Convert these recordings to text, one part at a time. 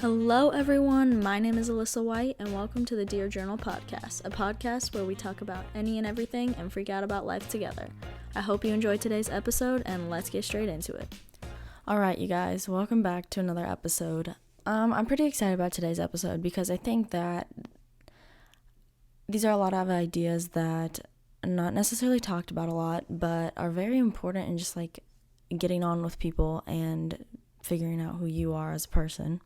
Hello everyone, my name is Alyssa White and welcome to the Dear Journal podcast, a podcast where we talk about any and everything and freak out about life together. I hope you enjoyed today's episode and let's get straight into it. Alright you guys, welcome back to another episode. I'm pretty excited about today's episode because I think that these are a lot of ideas that are not necessarily talked about a lot, but are very important in just like getting on with people and figuring out who you are as a person.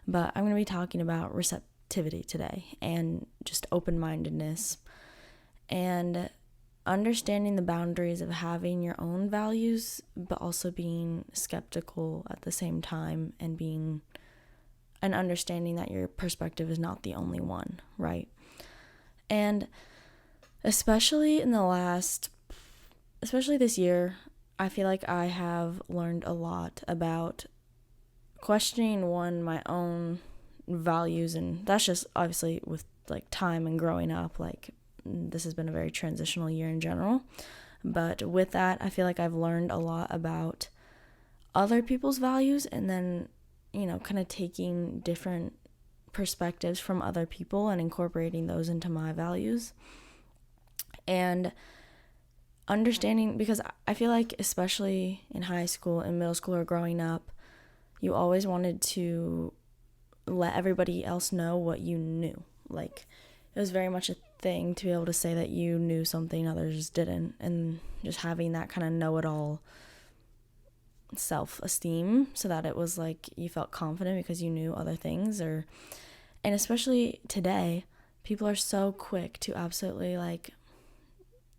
But I'm going to be talking about receptivity today and just open-mindedness and understanding the boundaries of having your own values, but also being skeptical at the same time and understanding that your perspective is not the only one, right? And especially this year, I feel like I have learned a lot about questioning my own values, and that's just obviously with like time and growing up. Like this has been a very transitional year in general, but with that I feel like I've learned a lot about other people's values, and then kind of taking different perspectives from other people and incorporating those into my values and understanding, because I feel like especially in high school and middle school or growing up, you always wanted to let everybody else know what you knew. Like, it was very much a thing to be able to say that you knew something others didn't, and just having that kind of know-it-all self-esteem so that it was like you felt confident because you knew other things. And especially today, people are so quick to absolutely like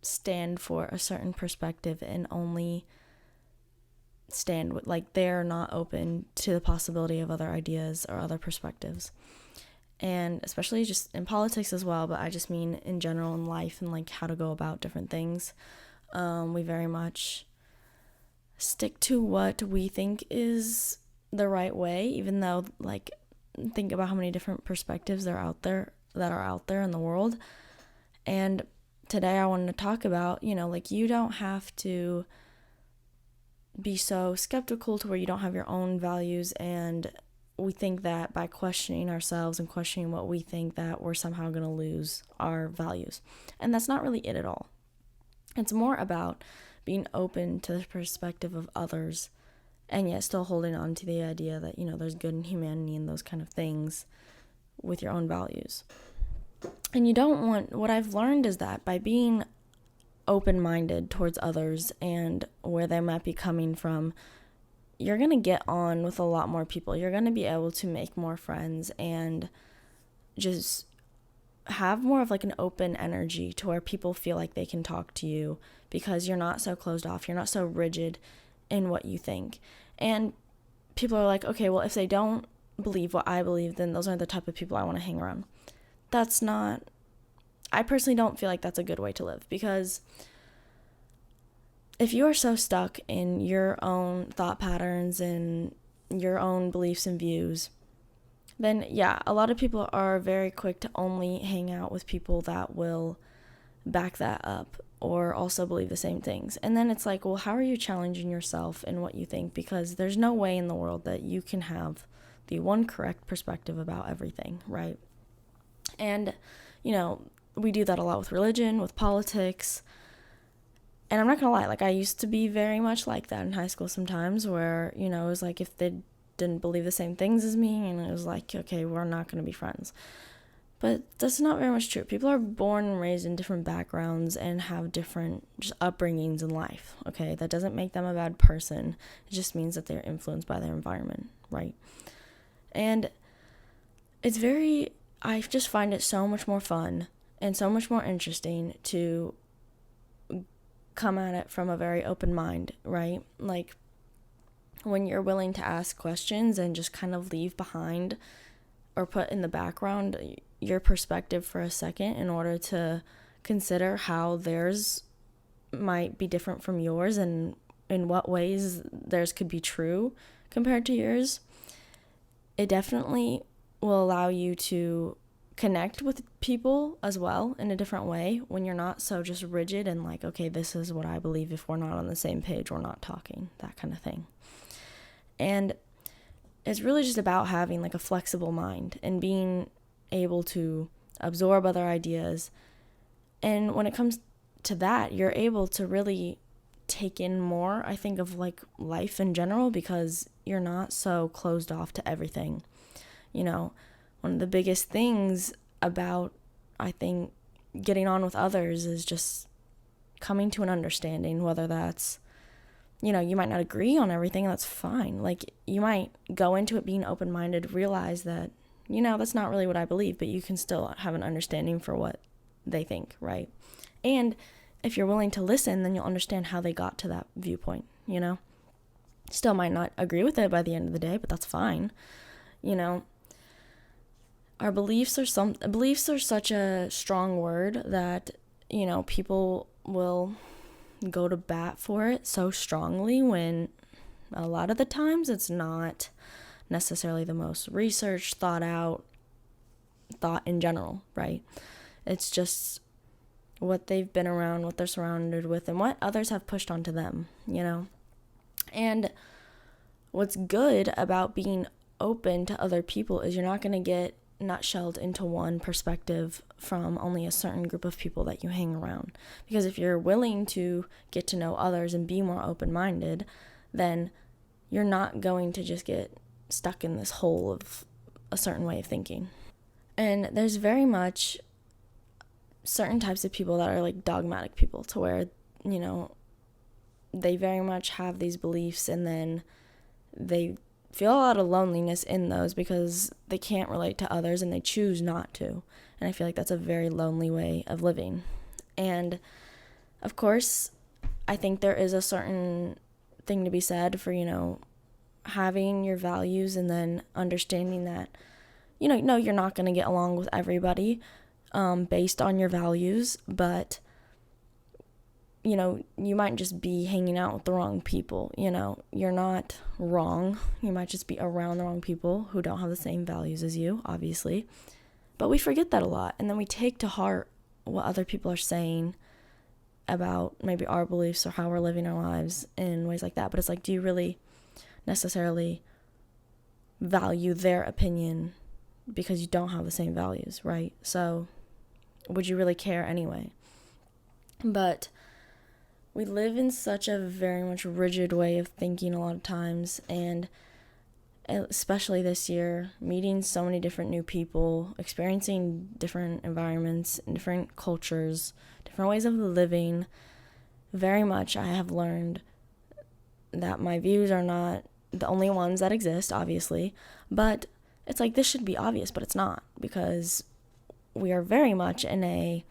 stand for a certain perspective and only stand with, like, they're not open to the possibility of other ideas or other perspectives. And especially just in politics as well, but I just mean in general in life and like how to go about different things. We very much stick to what we think is the right way, even though, like, think about how many different perspectives that are out there in the world. And today I wanted to talk about, like, you don't have to be so skeptical to where you don't have your own values, and we think that by questioning ourselves and questioning what we think that we're somehow going to lose our values. And that's not really it at all. It's more about being open to the perspective of others and yet still holding on to the idea that, there's good in humanity and those kind of things with your own values. And what I've learned is that by being open-minded towards others and where they might be coming from, you're going to get on with a lot more people. You're going to be able to make more friends and just have more of like an open energy to where people feel like they can talk to you because you're not so closed off. You're not so rigid in what you think. And people are like, okay, well, if they don't believe what I believe, then those aren't the type of people I want to hang around. I personally don't feel like that's a good way to live, because if you are so stuck in your own thought patterns and your own beliefs and views, then yeah, a lot of people are very quick to only hang out with people that will back that up or also believe the same things. And then it's like, well, how are you challenging yourself in what you think? Because there's no way in the world that you can have the one correct perspective about everything, right? And, we do that a lot with religion, with politics. And I'm not going to lie, like, I used to be very much like that in high school sometimes, where, it was like if they didn't believe the same things as me, and it was like, okay, we're not going to be friends. But that's not very much true. People are born and raised in different backgrounds and have different just upbringings in life, okay? That doesn't make them a bad person. It just means that they're influenced by their environment, right? And I just find it so much more fun and so much more interesting to come at it from a very open mind, right? Like, when you're willing to ask questions and just kind of leave behind or put in the background your perspective for a second in order to consider how theirs might be different from yours and in what ways theirs could be true compared to yours, it definitely will allow you to connect with people as well in a different way when you're not so just rigid and like, okay, this is what I believe. If we're not on the same page, we're not talking, that kind of thing. And it's really just about having like a flexible mind and being able to absorb other ideas. And when it comes to that, you're able to really take in more, I think, of like life in general, because you're not so closed off to everything. One of the biggest things about, I think, getting on with others is just coming to an understanding, whether that's, you might not agree on everything, and that's fine. Like, you might go into it being open-minded, realize that, that's not really what I believe, but you can still have an understanding for what they think, right? And if you're willing to listen, then you'll understand how they got to that viewpoint, Still might not agree with it by the end of the day, but that's fine. Our beliefs are such a strong word that, people will go to bat for it so strongly when a lot of the times it's not necessarily the most researched, thought out thought in general, right? It's just what they've been around, what they're surrounded with, and what others have pushed onto them, And what's good about being open to other people is you're not going to get nutshelled into one perspective from only a certain group of people that you hang around. Because if you're willing to get to know others and be more open-minded, then you're not going to just get stuck in this hole of a certain way of thinking. And there's very much certain types of people that are like dogmatic people, to where, they very much have these beliefs, and then they feel a lot of loneliness in those because they can't relate to others and they choose not to. And I feel like that's a very lonely way of living. And of course, I think there is a certain thing to be said for, having your values and then understanding that, you're not going to get along with everybody based on your values, but you might just be hanging out with the wrong people. You're not wrong. You might just be around the wrong people who don't have the same values as you, obviously. But we forget that a lot. And then we take to heart what other people are saying about maybe our beliefs or how we're living our lives in ways like that. But it's like, do you really necessarily value their opinion because you don't have the same values, right? So would you really care anyway? But we live in such a very much rigid way of thinking a lot of times, and especially this year, meeting so many different new people, experiencing different environments, different cultures, different ways of living. Very much I have learned that my views are not the only ones that exist, obviously, but it's like, this should be obvious, but it's not, because we are very much in a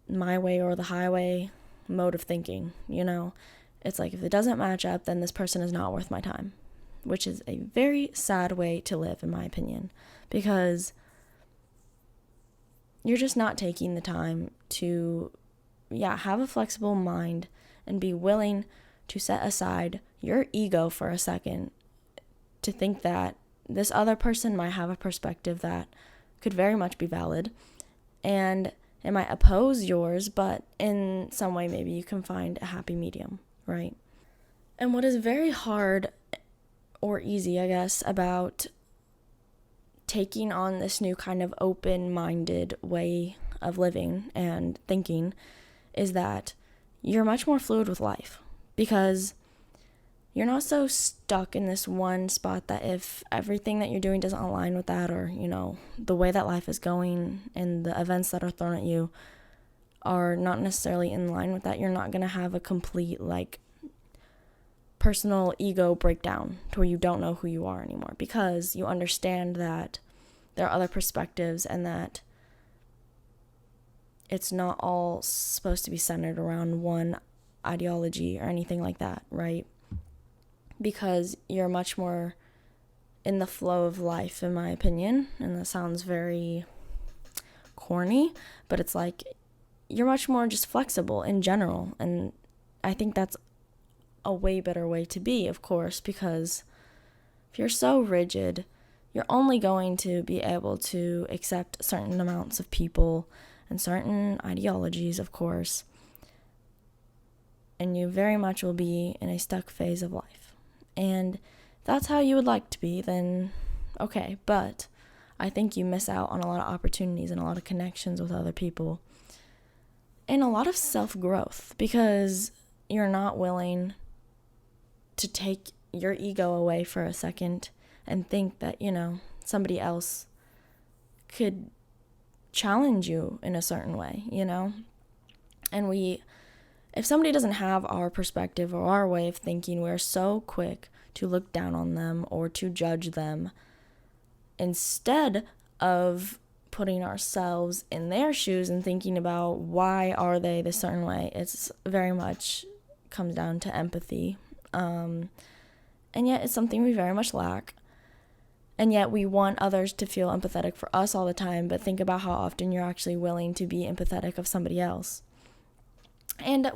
my way or the highway mode of thinking. It's like, if it doesn't match up, then this person is not worth my time, which is a very sad way to live, in my opinion, because you're just not taking the time to have a flexible mind and be willing to set aside your ego for a second to think that this other person might have a perspective that could very much be valid, and it might oppose yours, but in some way maybe you can find a happy medium, right? And what is very hard or easy, I guess, about taking on this new kind of open-minded way of living and thinking is that you're much more fluid with life, because you're not so stuck in this one spot that if everything that you're doing doesn't align with that, or, the way that life is going and the events that are thrown at you are not necessarily in line with that, you're not going to have a complete, personal ego breakdown to where you don't know who you are anymore, because you understand that there are other perspectives and that it's not all supposed to be centered around one ideology or anything like that, right? Because you're much more in the flow of life, in my opinion, and that sounds very corny, but it's like, you're much more just flexible in general, and I think that's a way better way to be, of course, because if you're so rigid, you're only going to be able to accept certain amounts of people and certain ideologies, of course, and you very much will be in a stuck phase of life. And that's how you would like to be, then okay. But I think you miss out on a lot of opportunities and a lot of connections with other people and a lot of self-growth because you're not willing to take your ego away for a second and think that, somebody else could challenge you in a certain way, And if somebody doesn't have our perspective or our way of thinking, we're so quick to look down on them or to judge them instead of putting ourselves in their shoes and thinking about why are they this certain way. It's very much comes down to empathy. And yet it's something we very much lack. And yet we want others to feel empathetic for us all the time, but think about how often you're actually willing to be empathetic of somebody else. And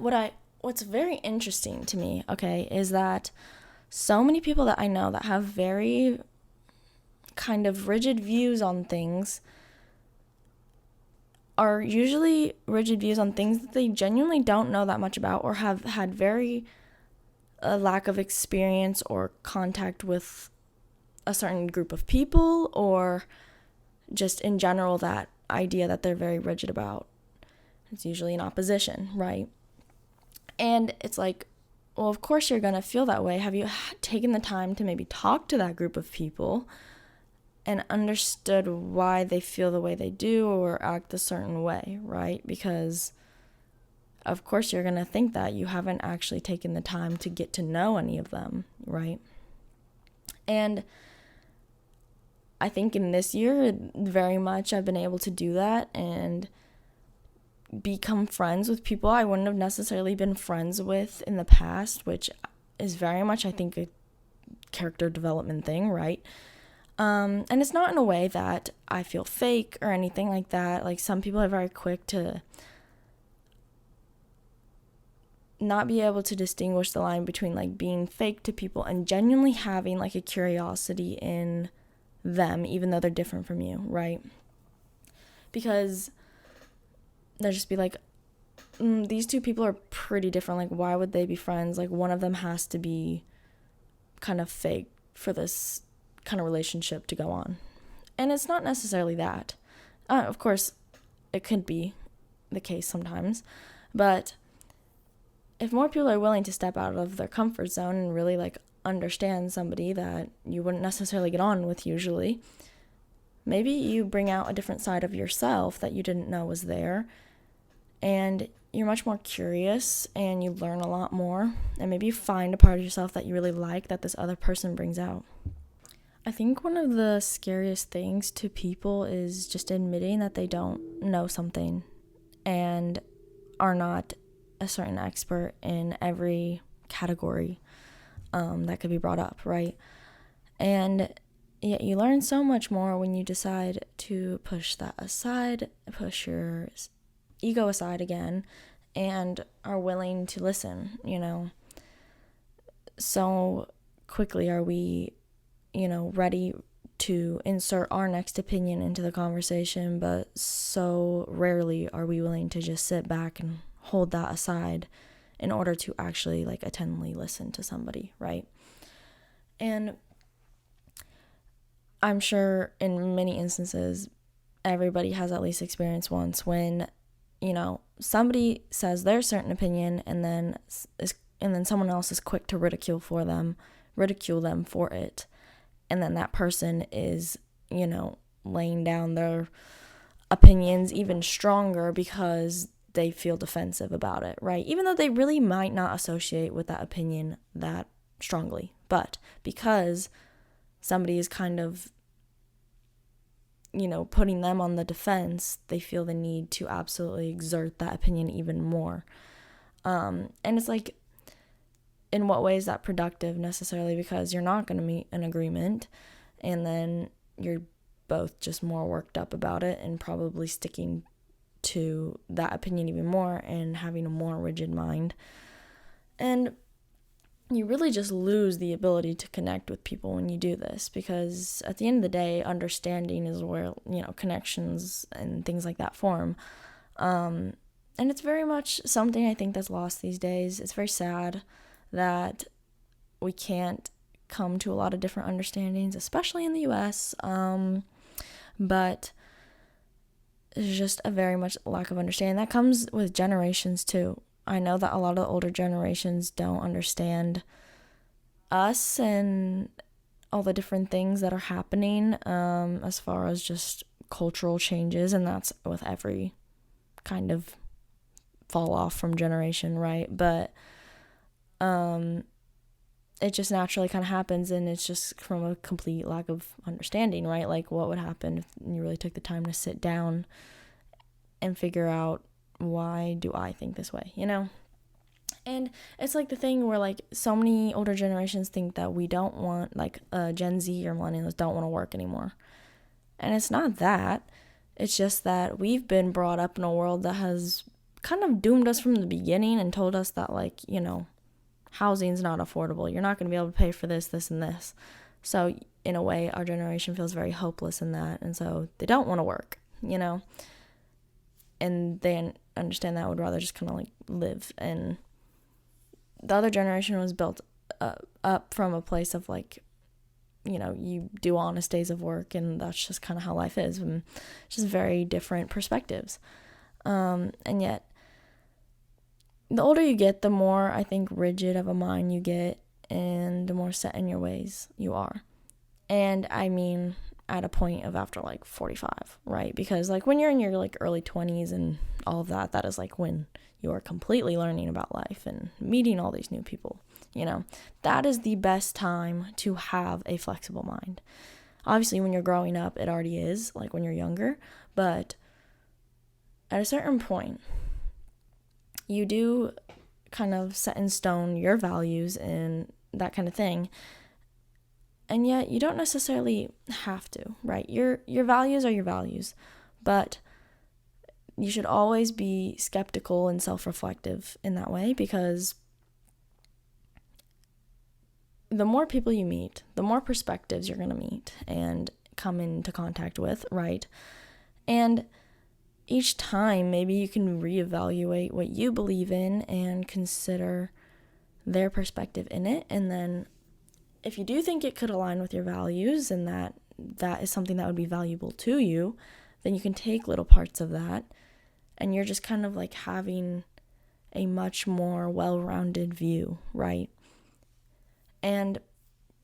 what's very interesting to me, okay, is that so many people that I know that have very kind of rigid views on things are usually rigid views on things that they genuinely don't know that much about or have had very lack of experience or contact with a certain group of people, or just in general that idea that they're very rigid about. It's usually in opposition, right? And it's like, well, of course you're going to feel that way. Have you taken the time to maybe talk to that group of people and understood why they feel the way they do or act a certain way, right? Because of course you're going to think that you haven't actually taken the time to get to know any of them, right? And I think in this year, very much I've been able to do that and become friends with people I wouldn't have necessarily been friends with in the past, which is very much, I think, a character development thing, right? And it's not in a way that I feel fake or anything like that. Like, some people are very quick to not be able to distinguish the line between, like, being fake to people and genuinely having, like, a curiosity in them, even though they're different from you, right? Because they'll just be like, these two people are pretty different. Like, why would they be friends? Like, one of them has to be kind of fake for this kind of relationship to go on. And it's not necessarily that. Of course, it could be the case sometimes. But if more people are willing to step out of their comfort zone and really, like, understand somebody that you wouldn't necessarily get on with usually, maybe you bring out a different side of yourself that you didn't know was there, and you're much more curious and you learn a lot more, and maybe you find a part of yourself that you really like that this other person brings out. I think one of the scariest things to people is just admitting that they don't know something and are not a certain expert in every category that could be brought up, right? And yet you learn so much more when you decide to push that aside, push your ego aside again, and are willing to listen, So quickly are we, ready to insert our next opinion into the conversation, but so rarely are we willing to just sit back and hold that aside in order to actually, like, attentively listen to somebody, right? And I'm sure in many instances, everybody has at least experienced once when, somebody says their certain opinion and then someone else is quick to ridicule them for it. And then that person is, laying down their opinions even stronger because they feel defensive about it, right? Even though they really might not associate with that opinion that strongly. But because somebody is kind of, putting them on the defense, they feel the need to absolutely exert that opinion even more. And it's like, in what way is that productive necessarily? Because you're not going to meet an agreement, and then you're both just more worked up about it and probably sticking to that opinion even more and having a more rigid mind. And you really just lose the ability to connect with people when you do this, because at the end of the day, understanding is where, connections and things like that form. And it's very much something I think that's lost these days. It's very sad that we can't come to a lot of different understandings, especially in the US. But there's just a very much lack of understanding. That comes with generations too. I know that a lot of the older generations don't understand us and all the different things that are happening as far as just cultural changes, and that's with every kind of fall off from generation, right? But it just naturally kind of happens, and it's just from a complete lack of understanding, right? Like, what would happen if you really took the time to sit down and figure out, why do I think this way, you know? And it's like the thing where, like, so many older generations think that we don't want, like, Gen Z or millennials don't want to work anymore. And it's not that. It's just that we've been brought up in a world that has kind of doomed us from the beginning and told us that, like, you know, housing's not affordable. You're not going to be able to pay for this, this, and this. So in a way, our generation feels very hopeless in that. And so they don't want to work, you know, and they understand that would rather just kind of like live. And the other generation was built up from a place of like, you know, you do honest days of work, and that's just kind of how life is. And just very different perspectives. And yet, the older you get, the more, I think, rigid of a mind you get, and the more set in your ways you are. And I mean, at a point of after like 45, right? Because like when you're in your like early 20s and all of that, that is like when you are completely learning about life and meeting all these new people, you know. That is the best time to have a flexible mind. Obviously, when you're growing up, it already is, like when you're younger, but at a certain point, you do kind of set in stone your values and that kind of thing. And yet you don't necessarily have to, right? Your values are your values, but you should always be skeptical and self-reflective in that way, because the more people you meet, the more perspectives you're going to meet and come into contact with, right? And each time, maybe you can reevaluate what you believe in and consider their perspective in it. And then if you do think it could align with your values and that is something that would be valuable to you, then you can take little parts of that, and you're just kind of like having a much more well-rounded view, right? And,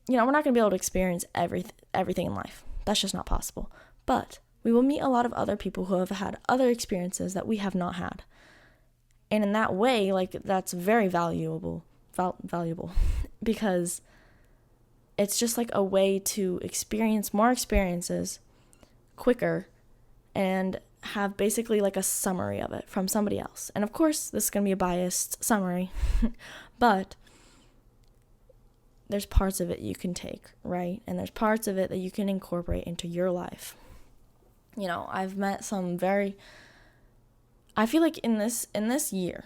you know, we're not going to be able to experience everything in life. That's just not possible. But we will meet a lot of other people who have had other experiences that we have not had. And in that way, like, that's very valuable because it's just like a way to experience more experiences quicker and have basically like a summary of it from somebody else. And of course, this is going to be a biased summary, but there's parts of it you can take, right? And there's parts of it that you can incorporate into your life. You know, I've met I feel like in this year,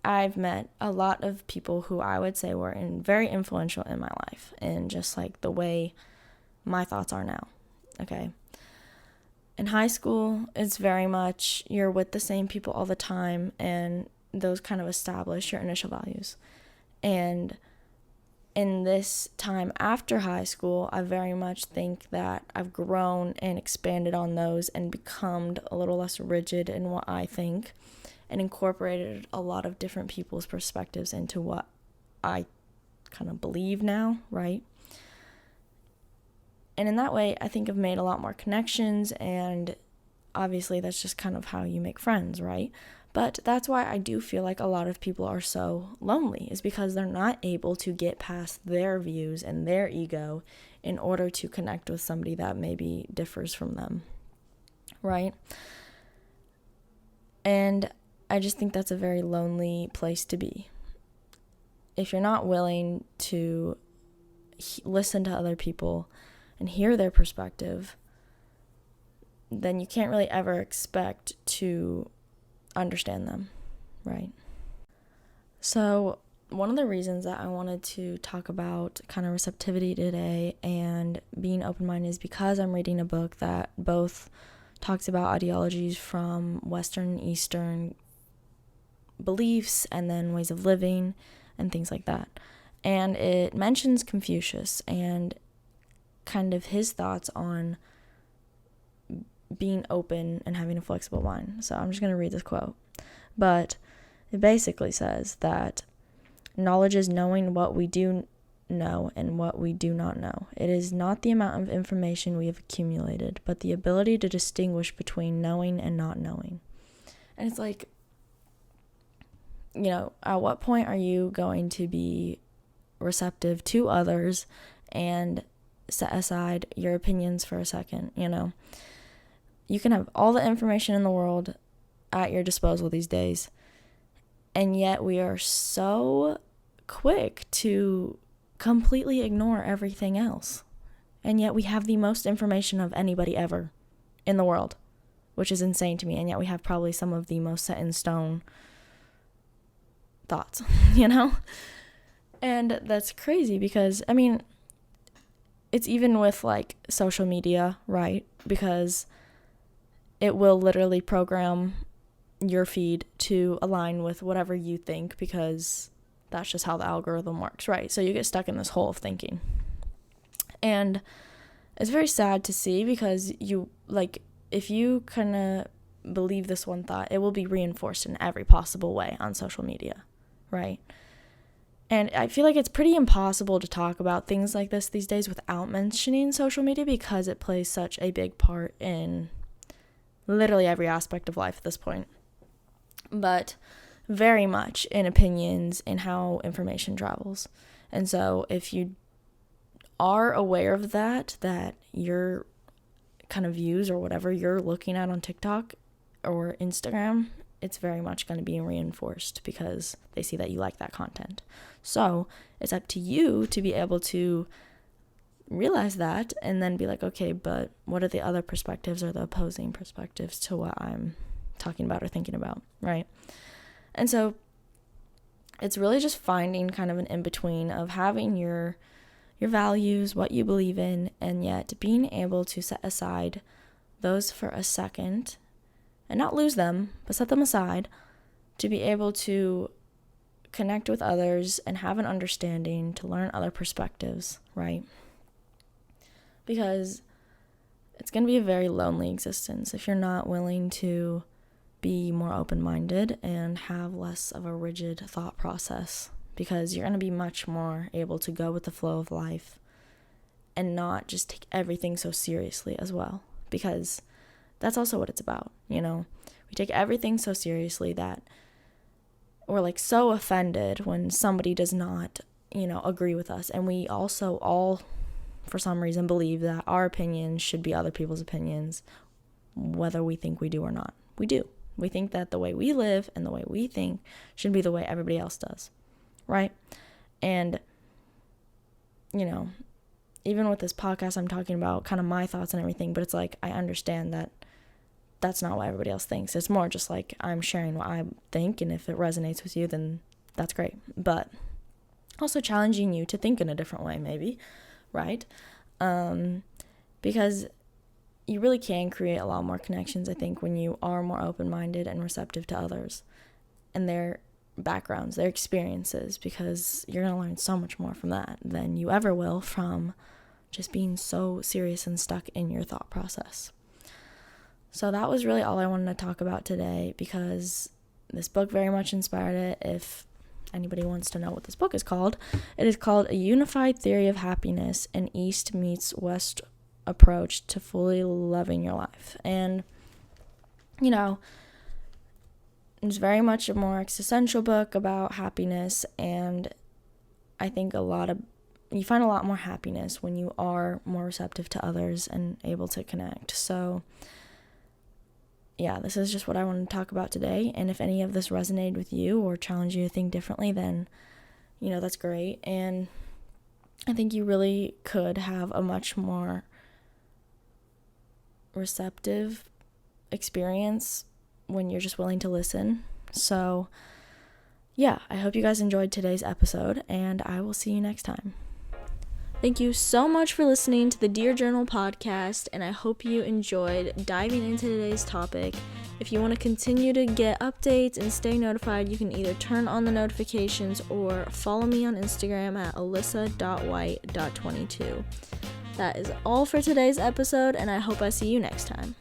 I've met a lot of people who I would say were very influential in my life, and just like the way my thoughts are now, okay? In high school, it's very much you're with the same people all the time, and those kind of establish your initial values. And in this time after high school, I very much think that I've grown and expanded on those and become a little less rigid in what I think, and incorporated a lot of different people's perspectives into what I kind of believe now, right? And in that way, I think I've made a lot more connections, and obviously that's just kind of how you make friends, right? But that's why I do feel like a lot of people are so lonely, is because they're not able to get past their views and their ego in order to connect with somebody that maybe differs from them, right? And I just think that's a very lonely place to be. If you're not willing to listen to other people and hear their perspective, then you can't really ever expect to understand them, right? So one of the reasons that I wanted to talk about kind of receptivity today and being open-minded is because I'm reading a book that both talks about ideologies from Western and Eastern beliefs and then ways of living and things like that. And it mentions Confucius and kind of his thoughts on being open and having a flexible mind. So I'm just going to read this quote. But it basically says that knowledge is knowing what we do know and what we do not know. It is not the amount of information we have accumulated, but the ability to distinguish between knowing and not knowing. And it's like, at what point are you going to be receptive to others and set aside your opinions for a second? You can have all the information in the world at your disposal these days, and yet we are so quick to completely ignore everything else. And yet we have the most information of anybody ever in the world, which is insane to me. And yet we have probably some of the most set in stone thoughts, And that's crazy because, it's even with like social media, right? Because it will literally program your feed to align with whatever you think, because that's just how the algorithm works, right? So you get stuck in this hole of thinking. And it's very sad to see, because if you kind of believe this one thought, it will be reinforced in every possible way on social media, right? And I feel like it's pretty impossible to talk about things like this these days without mentioning social media, because it plays such a big part in literally every aspect of life at this point. But very much in opinions and how information travels. And so if you are aware of that your kind of views or whatever you're looking at on TikTok or Instagram, it's very much going to be reinforced because they see that you like that content. So it's up to you to be able to realize that and then be like, okay, but what are the other perspectives or the opposing perspectives to what I'm talking about or thinking about, right? And so it's really just finding kind of an in-between of having your values, what you believe in, and yet being able to set aside those for a second and not lose them, but set them aside to be able to connect with others and have an understanding, to learn other perspectives, right? Because it's going to be a very lonely existence if you're not willing to be more open-minded and have less of a rigid thought process, because you're going to be much more able to go with the flow of life and not just take everything so seriously as well, because that's also what it's about, We take everything so seriously that we're like so offended when somebody does not, agree with us, and we also all for some reason believe that our opinions should be other people's opinions, whether we think we do or not. We do. We think that the way we live and the way we think should be the way everybody else does, right? And, even with this podcast, I'm talking about kind of my thoughts and everything, but it's like, I understand that that's not what everybody else thinks. It's more just like I'm sharing what I think, and if it resonates with you, then that's great. But also challenging you to think in a different way, maybe, right? Because you really can create a lot more connections, I think, when you are more open-minded and receptive to others and their backgrounds, their experiences, because you're going to learn so much more from that than you ever will from just being so serious and stuck in your thought process. So that was really all I wanted to talk about today, because this book very much inspired it. If anybody wants to know what this book is called, it is called A Unified Theory of Happiness, an East meets West approach to fully loving your life. And, it's very much a more existential book about happiness, and I think you find a lot more happiness when you are more receptive to others and able to connect. So yeah, this is just what I wanted to talk about today. And if any of this resonated with you or challenged you to think differently, then, that's great. And I think you really could have a much more receptive experience when you're just willing to listen. So yeah, I hope you guys enjoyed today's episode, and I will see you next time. Thank you so much for listening to the Dear Journal podcast, and I hope you enjoyed diving into today's topic If you want to continue to get updates and stay notified, you can either turn on the notifications or follow me on Instagram at alyssa.white.22. That is all for today's episode, and I hope I see you next time.